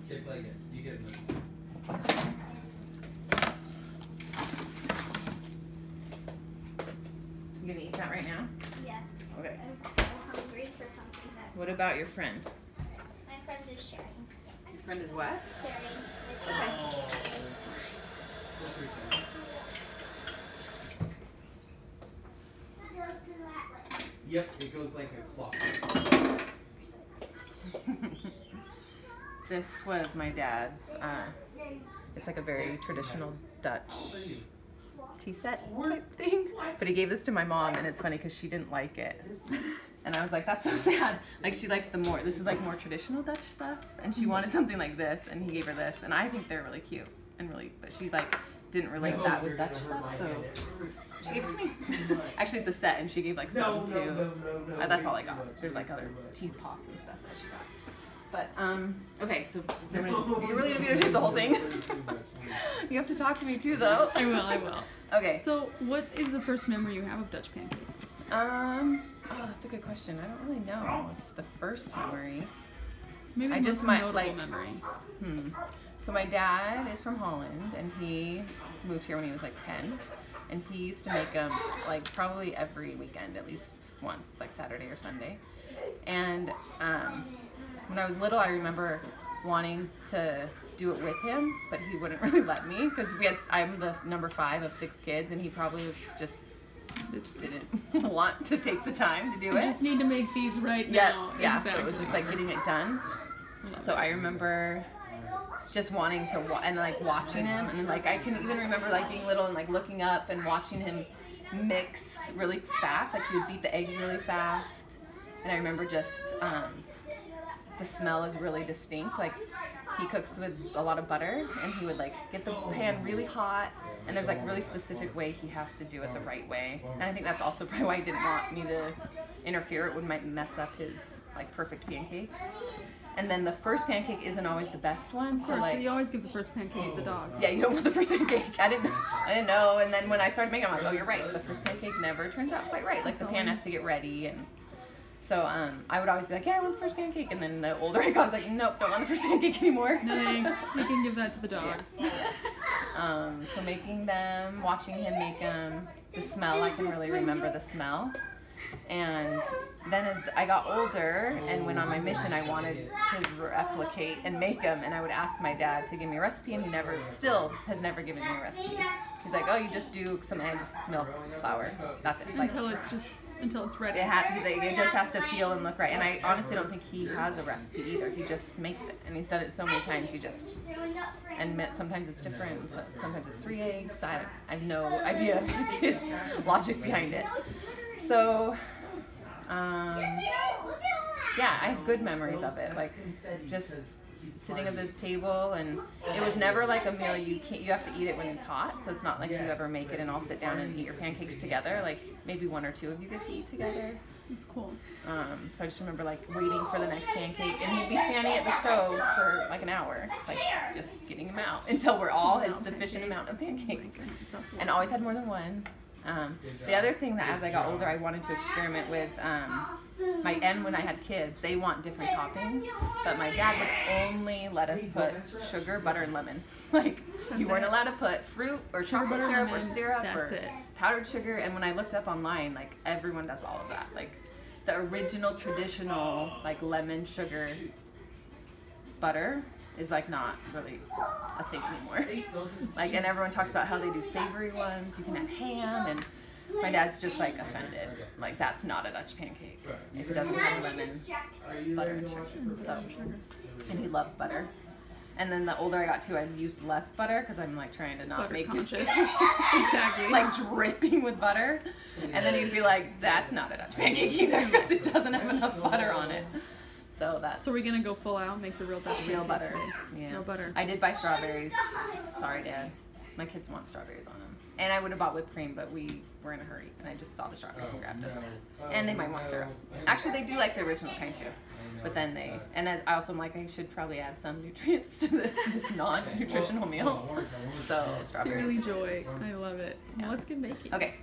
Kick like it. You get it. You gonna eat that right now? Yes. Okay. I'm so hungry for something that's... What about your friend? My friend is sharing. Your friend is what? Sharing. Yep, it goes like a clock. This was my dad's. It's like a very traditional Dutch tea set type thing. But he gave this to my mom, and it's funny because she didn't like it. And I was like, that's so sad. Like, she likes this is like more traditional Dutch stuff, and she wanted something like this, and he gave her this. And I think they're really cute and really, but she like didn't relate that with Dutch stuff, so she gave it to me. Actually, it's a set, and she gave like some too. That's all I got. There's like other teapots and stuff that she got. But okay, so you're really gonna videotape the whole thing. You have to talk to me too, though. I will. Okay. So, what is the first memory you have of Dutch pancakes? Oh, that's a good question. I don't really know if the first memory. Maybe I just might might like memory. So my dad is from Holland, and he moved here when he was like 10, and he used to make them like probably every weekend, at least once, like Saturday or Sunday. And when I was little, I remember wanting to do it with him, but he wouldn't really let me because I'm the number 5 of 6 kids, and he probably was just didn't want to take the time to do it. You just need to make these right now. Yeah, exactly. so it was just like getting it done. So I remember just wanting to and like watching him, and like I can even remember like being little and like looking up and watching him mix really fast. Like he would beat the eggs really fast, and I remember just the smell is really distinct. Like he cooks with a lot of butter, and he would like get the pan really hot, and there's like really specific way he has to do it the right way. And I think that's also probably why he didn't want me to interfere. It might mess up his like perfect pancake. And then the first pancake isn't always the best one. Of course, like, so you always give the first pancake to the dog. Yeah, you don't want the first pancake. I didn't know. And then when I started making it, I'm like, oh, you're right. The first pancake never turns out quite right. Like the pan has to get ready. And so I would always be like, yeah, I want the first pancake. And then the older I got, I was like, nope, don't want the first pancake anymore. No thanks. You can give that to the dog. Yeah. Yes. So making them, watching him make them, the smell, I can really remember the smell. And then as I got older and went on my mission, I wanted to replicate and make them, and I would ask my dad to give me a recipe, and he still has never given me a recipe. He's like, oh, you just do some eggs, milk, flour, that's it. Like, Until it's ready. It just has to feel and look right. And I honestly don't think he has a recipe either. He just makes it, and he's done it so many times. And sometimes it's different. Sometimes it's 3 eggs. I have no idea his logic behind it. So, yeah, I have good memories of it. Like just sitting at the table, and it was never like a meal you have to eat it when it's hot. So it's not like you ever make it and all sit down and eat your pancakes together. Like maybe 1 or 2 of you get to eat together. It's cool. So I just remember like waiting for the next pancake, and he'd be standing at the stove for like an hour, like just getting them out until we're all had sufficient amount of pancakes, and always had more than one. The other thing that as I got older I wanted to experiment with, when I had kids, they want different toppings, but my dad would only let us put sugar, butter, and lemon. Like you weren't allowed to put fruit or chocolate syrup or syrup or powdered sugar. And when I looked up online, like everyone does all of that. Like the original traditional like lemon sugar butter is like not really a thing anymore. Like, and everyone talks about how they do savory ones. You can have ham, and my dad's just like offended. Like that's not a Dutch pancake if it doesn't have lemon, butter, and sugar. So, and he loves butter. And then the older I got too, I used less butter because I'm like trying to not make this exactly like dripping with butter. And then he'd be like, "That's not a Dutch pancake either because it doesn't have enough butter on it." So that's. So we're gonna go full out, make the real Dutch real butter. Today. Yeah. Real butter. I did buy strawberries. Sorry, Dad. My kids want strawberries on them. And I would have bought whipped cream, but we were in a hurry, and I just saw the strawberries and grabbed them. And they might want syrup. Actually, they do like the original kind too. But then I also am like, I should probably add some nutrients to this non-nutritional meal. So strawberries. Purely joy. I love it. Yeah. Well, let's get baking. Okay.